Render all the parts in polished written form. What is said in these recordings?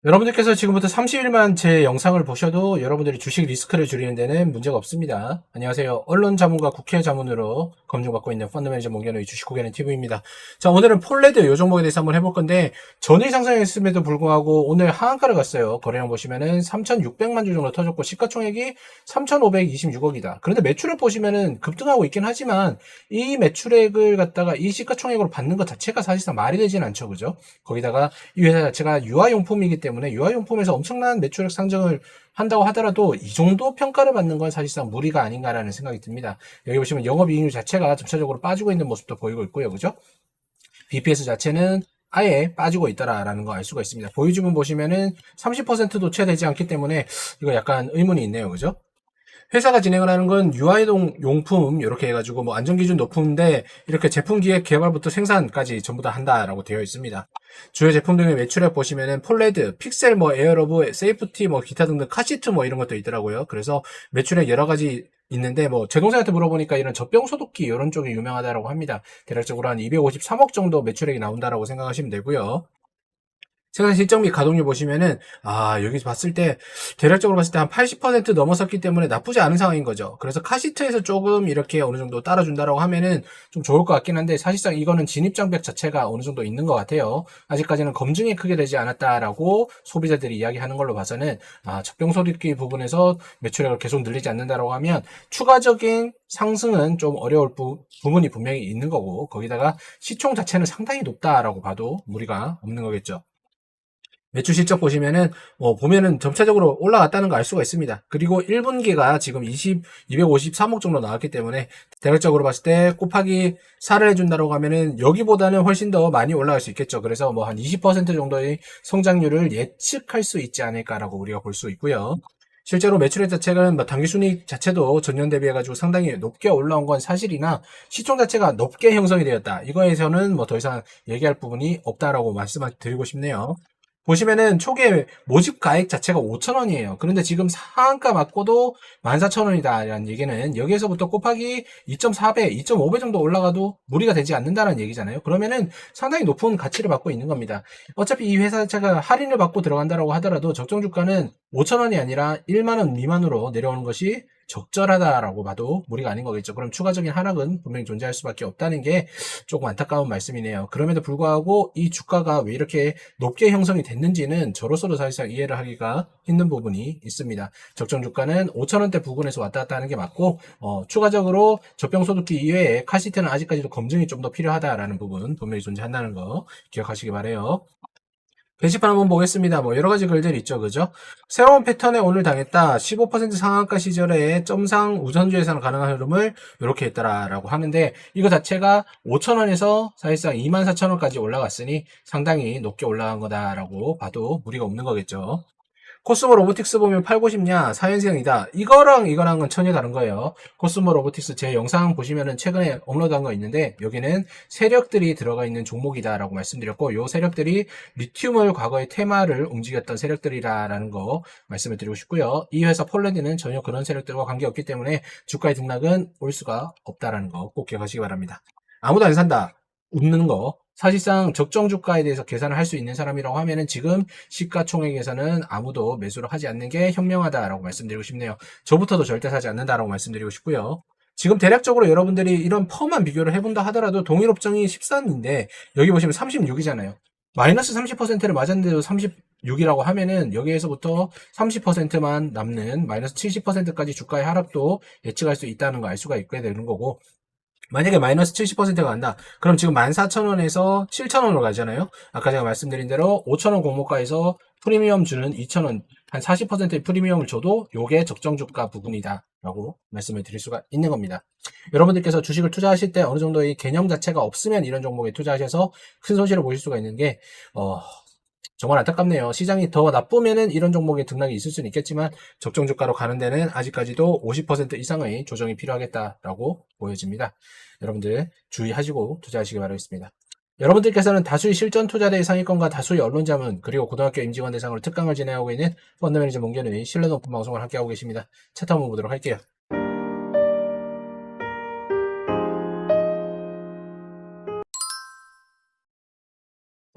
여러분들께서 지금부터 30일만 제 영상을 보셔도 여러분들이 주식 리스크를 줄이는 데는 문제가 없습니다. 안녕하세요. 언론 자문과 국회 자문으로 검증받고 있는 펀드 매니저 몽견의 주식 고개는 TV입니다. 자, 오늘은 폴레드 요 종목에 대해서 한번 해볼 건데 전일 상승했음에도 불구하고 오늘 하한가를 갔어요. 거래량 보시면은 3,600만 주 정도 터졌고 시가총액이 3,526억이다. 그런데 매출을 보시면은 급등하고 있긴 하지만 이 매출액을 갖다가 이 시가총액으로 받는 것 자체가 사실상 말이 되진 않죠. 그죠? 거기다가 이 회사 자체가 유아용품이기 때문에 유아용품에서 엄청난 매출액 상승을 한다고 하더라도 이 정도 평가를 받는 건 사실상 무리가 아닌가라는 생각이 듭니다. 여기 보시면 영업이익률 자체가 점차적으로 빠지고 있는 모습도 보이고 있고요. 그죠? BPS 자체는 아예 빠지고 있다라는 거 알 수가 있습니다. 보유주분 보시면은 30%도 채 되지 않기 때문에 이거 약간 의문이 있네요. 그죠? 회사가 진행을 하는 건 유아동 용품 이렇게 해가지고 뭐 안전기준 높은데 이렇게 제품 기획 개발부터 생산까지 전부 다 한다라고 되어 있습니다. 주요 제품 등의 매출액 보시면은 폴레드, 픽셀, 뭐 에어로브, 세이프티, 뭐 기타 등등 카시트 뭐 이런 것도 있더라고요. 그래서 매출액 여러 가지 있는데 뭐 제 동생한테 물어보니까 이런 젖병 소독기 이런 쪽이 유명하다라고 합니다. 대략적으로 한 253억 정도 매출액이 나온다라고 생각하시면 되고요. 생산 실적 및 가동률 보시면은 여기 봤을 때 대략적으로 봤을 때 한 80% 넘어섰기 때문에 나쁘지 않은 상황인 거죠. 그래서 카시트에서 조금 이렇게 어느 정도 따라준다라고 하면은 좀 좋을 것 같긴 한데 사실상 이거는 진입장벽 자체가 어느 정도 있는 것 같아요. 아직까지는 검증이 크게 되지 않았다라고 소비자들이 이야기하는 걸로 봐서는 적병소득기 부분에서 매출액을 계속 늘리지 않는다라고 하면 추가적인 상승은 좀 어려울 부분이 분명히 있는 거고 거기다가 시총 자체는 상당히 높다라고 봐도 무리가 없는 거겠죠. 매출 실적 보시면은 점차적으로 올라갔다는 거 알 수가 있습니다. 그리고 1분기가 지금 253억 정도 나왔기 때문에 대략적으로 봤을 때 곱하기 4를 해준다고 하면은 여기보다는 훨씬 더 많이 올라갈 수 있겠죠. 그래서 뭐 한 20% 정도의 성장률을 예측할 수 있지 않을까라고 우리가 볼 수 있고요. 실제로 매출액 자체가 뭐 당기순이익 자체도 전년 대비해가지고 상당히 높게 올라온 건 사실이나 시총 자체가 높게 형성이 되었다. 이거에서는 뭐 더 이상 얘기할 부분이 없다라고 말씀을 드리고 싶네요. 보시면은 초기에 모집 가액 자체가 5,000원이에요. 그런데 지금 상한가 맞고도 14,000원이다라는 얘기는 여기에서부터 곱하기 2.4배, 2.5배 정도 올라가도 무리가 되지 않는다는 얘기잖아요. 그러면은 상당히 높은 가치를 받고 있는 겁니다. 어차피 이 회사 자체가 할인을 받고 들어간다라고 하더라도 적정 주가는 5,000원이 아니라 1만 원 미만으로 내려오는 것이 적절하다라고 봐도 무리가 아닌 거겠죠. 그럼 추가적인 하락은 분명히 존재할 수밖에 없다는 게 조금 안타까운 말씀이네요. 그럼에도 불구하고 이 주가가 왜 이렇게 높게 형성이 됐는지는 저로서도 사실상 이해를 하기가 힘든 부분이 있습니다. 적정 주가는 5,000원대 부근에서 왔다 갔다 하는 게 맞고 추가적으로 적병소득기 이외에 카시트는 아직까지도 검증이 좀 더 필요하다라는 부분 분명히 존재한다는 거 기억하시기 바래요. 게시판 한번 보겠습니다. 뭐 여러 가지 글들이 있죠. 그죠? 새로운 패턴에 오늘 당했다. 15% 상한가 시절에 점상 우선주에서는 가능한 흐름을 이렇게 했다라고 하는데 이거 자체가 5,000원에서 사실상 24,000원까지 올라갔으니 상당히 높게 올라간 거다라고 봐도 무리가 없는 거겠죠. 코스모 로보틱스 보면 팔고 싶냐? 4연승이다. 이거랑은 전혀 다른 거예요. 코스모 로보틱스 제 영상 보시면은 최근에 업로드한 거 있는데 여기는 세력들이 들어가 있는 종목이다라고 말씀드렸고 요 세력들이 리튬을 과거의 테마를 움직였던 세력들이라는 거 말씀을 드리고 싶고요. 이 회사 폴란드는 전혀 그런 세력들과 관계없기 때문에 주가의 등락은 올 수가 없다라는 거 꼭 기억하시기 바랍니다. 아무도 안 산다. 웃는 거. 사실상 적정 주가에 대해서 계산을 할 수 있는 사람이라고 하면은 지금 시가총액에서는 아무도 매수를 하지 않는 게 현명하다라고 말씀드리고 싶네요. 저부터도 절대 사지 않는다라고 말씀드리고 싶고요. 지금 대략적으로 여러분들이 이런 펌만 비교를 해본다 하더라도 동일 업종이 13인데 여기 보시면 36이잖아요. 마이너스 30%를 맞았는데도 36이라고 하면은 여기에서부터 30%만 남는 마이너스 70%까지 주가의 하락도 예측할 수 있다는 거 알 수가 있게 되는 거고 만약에 마이너스 70%가 간다. 그럼 지금 14,000원에서 7,000원으로 가잖아요. 아까 제가 말씀드린 대로 5,000원 공모가에서 프리미엄 주는 2,000원, 한 40%의 프리미엄을 줘도 요게 적정 주가 부분이다. 라고 말씀을 드릴 수가 있는 겁니다. 여러분들께서 주식을 투자하실 때 어느 정도의 개념 자체가 없으면 이런 종목에 투자하셔서 큰 손실을 보실 수가 있는 게, 정말 안타깝네요. 시장이 더 나쁘면은 이런 종목의 등락이 있을 수는 있겠지만 적정 주가로 가는 데는 아직까지도 50% 이상의 조정이 필요하겠다라고 보여집니다. 여러분들 주의하시고 투자하시기 바라겠습니다. 여러분들께서는 다수의 실전 투자대 상위권과 다수의 언론 자문 그리고 고등학교 임직원 대상으로 특강을 진행하고 있는 펀드 매니저 몽견의 신뢰 높은 방송을 함께하고 계십니다. 차트 한번 보도록 할게요.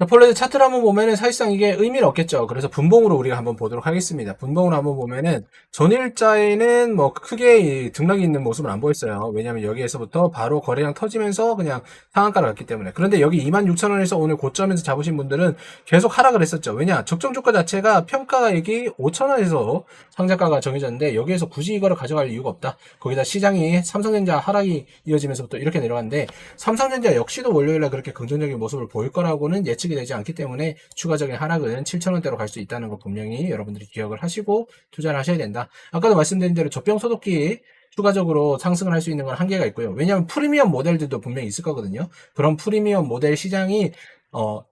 자, 폴레드 차트를 한번 보면은 사실상 이게 의미는 없겠죠. 그래서 분봉으로 우리가 한번 보도록 하겠습니다. 분봉으로 한번 보면은 전일자에는 뭐 크게 이 등락이 있는 모습은 안 보였어요. 왜냐면 여기에서부터 바로 거래량 터지면서 그냥 상한가를 갔기 때문에. 그런데 여기 26,000원에서 오늘 고점에서 잡으신 분들은 계속 하락을 했었죠. 왜냐? 적정 주가 자체가 평가액이 5,000원에서 상장가가 정해졌는데 여기에서 굳이 이거를 가져갈 이유가 없다. 거기다 시장이 삼성전자 하락이 이어지면서부터 이렇게 내려갔는데 삼성전자 역시도 월요일날 그렇게 긍정적인 모습을 보일 거라고는 예측이 되지 않기 때문에 추가적인 하락은 7,000원대로 갈 수 있다는 거 분명히 여러분들이 기억을 하시고 투자를 하셔야 된다. 아까도 말씀드린 대로 젖병 소독기 추가적으로 상승을 할 수 있는 건 한계가 있고요. 왜냐하면 프리미엄 모델들도 분명히 있을 거거든요. 그런 프리미엄 모델 시장이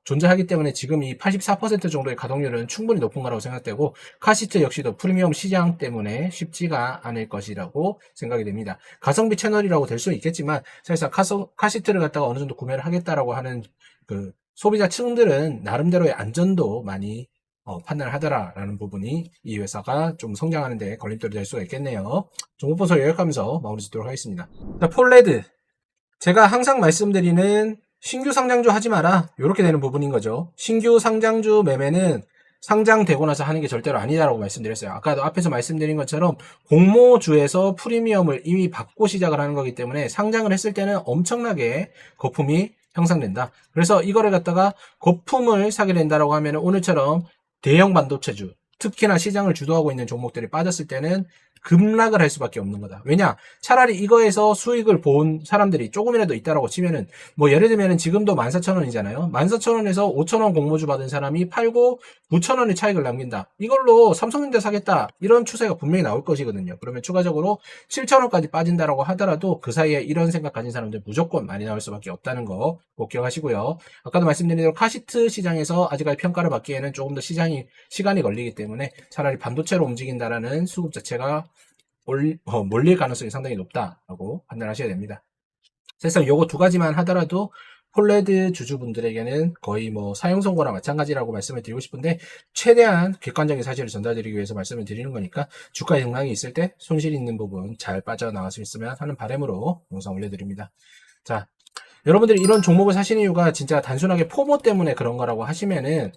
존재하기 때문에 지금 이 84% 정도의 가동률은 충분히 높은 거라고 생각되고 카시트 역시도 프리미엄 시장 때문에 쉽지가 않을 것이라고 생각이 됩니다. 가성비 채널이라고 될 수는 있겠지만 사실상 카시트를 갖다가 어느 정도 구매를 하겠다라고 하는 그 소비자 층들은 나름대로의 안전도 많이 판단을 하더라라는 부분이 이 회사가 좀 성장하는 데 걸림돌이 될 수가 있겠네요. 종목보서 요약하면서 마무리 짓도록 하겠습니다. 자, 폴레드. 제가 항상 말씀드리는 신규 상장주 하지 마라. 이렇게 되는 부분인 거죠. 신규 상장주 매매는 상장되고 나서 하는 게 절대로 아니다라고 말씀드렸어요. 아까도 앞에서 말씀드린 것처럼 공모주에서 프리미엄을 이미 받고 시작을 하는 거기 때문에 상장을 했을 때는 엄청나게 거품이 형성된다. 그래서 이거를 갖다가 거품을 사게 된다라고 하면 오늘처럼 대형 반도체주, 특히나 시장을 주도하고 있는 종목들이 빠졌을 때는 급락을 할 수밖에 없는 거다. 왜냐? 차라리 이거에서 수익을 본 사람들이 조금이라도 있다라고 치면은 뭐 예를 들면은 지금도 14,000원이잖아요. 14,000원에서 5,000원 공모주 받은 사람이 팔고 9,000원의 차익을 남긴다. 이걸로 삼성전자 사겠다. 이런 추세가 분명히 나올 것이거든요. 그러면 추가적으로 7,000원까지 빠진다라고 하더라도 그 사이에 이런 생각 가진 사람들 무조건 많이 나올 수밖에 없다는 거 꼭 기억하시고요. 아까도 말씀드린 대로 카시트 시장에서 아직까지 평가를 받기에는 조금 더 시간이 걸리기 때문에 차라리 반도체로 움직인다라는 수급 자체가 몰릴 가능성이 상당히 높다라고 판단하셔야 됩니다. 사실상 요거 두 가지만 하더라도 폴레드 주주분들에게는 거의 뭐 사용 선고랑 마찬가지라고 말씀을 드리고 싶은데 최대한 객관적인 사실을 전달드리기 위해서 말씀을 드리는 거니까 주가의 등락이 있을 때 손실 있는 부분 잘 빠져나갈 수 있으면 하는 바람으로 영상 올려드립니다. 자, 여러분들이 이런 종목을 사시는 이유가 진짜 단순하게 포모 때문에 그런 거라고 하시면은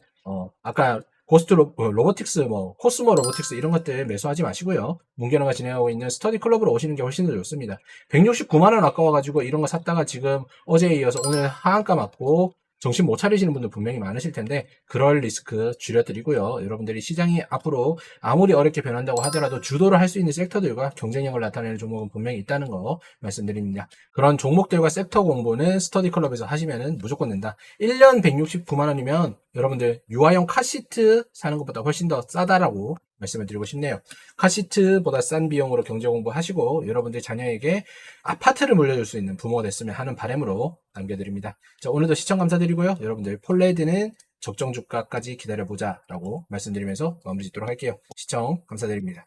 아까 고스트 로보틱스, 코스모 로보틱스 이런 것들 매수하지 마시고요. 문견화가 진행하고 있는 스터디 클럽으로 오시는 게 훨씬 더 좋습니다. 169만원 아까워가지고 이런 거 샀다가 지금 어제에 이어서 오늘 하한가 맞고 정신 못 차리시는 분들 분명히 많으실 텐데 그럴 리스크 줄여드리고요. 여러분들이 시장이 앞으로 아무리 어렵게 변한다고 하더라도 주도를 할 수 있는 섹터들과 경쟁력을 나타내는 종목은 분명히 있다는 거 말씀드립니다. 그런 종목들과 섹터 공부는 스터디 클럽에서 하시면 무조건 된다. 1년 169만원이면 여러분들 유아용 카시트 사는 것보다 훨씬 더 싸다라고 말씀을 드리고 싶네요. 카시트보다 싼 비용으로 경제 공부하시고 여러분들 자녀에게 아파트를 물려줄 수 있는 부모가 됐으면 하는 바람으로 남겨드립니다. 자, 오늘도 시청 감사드리고요. 여러분들 폴레드는 적정 주가까지 기다려보자 라고 말씀드리면서 마무리 짓도록 할게요. 시청 감사드립니다.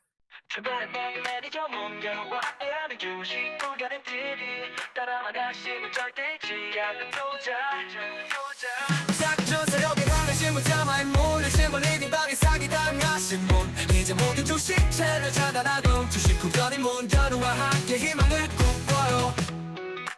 이제 모두 주식채를 차단하고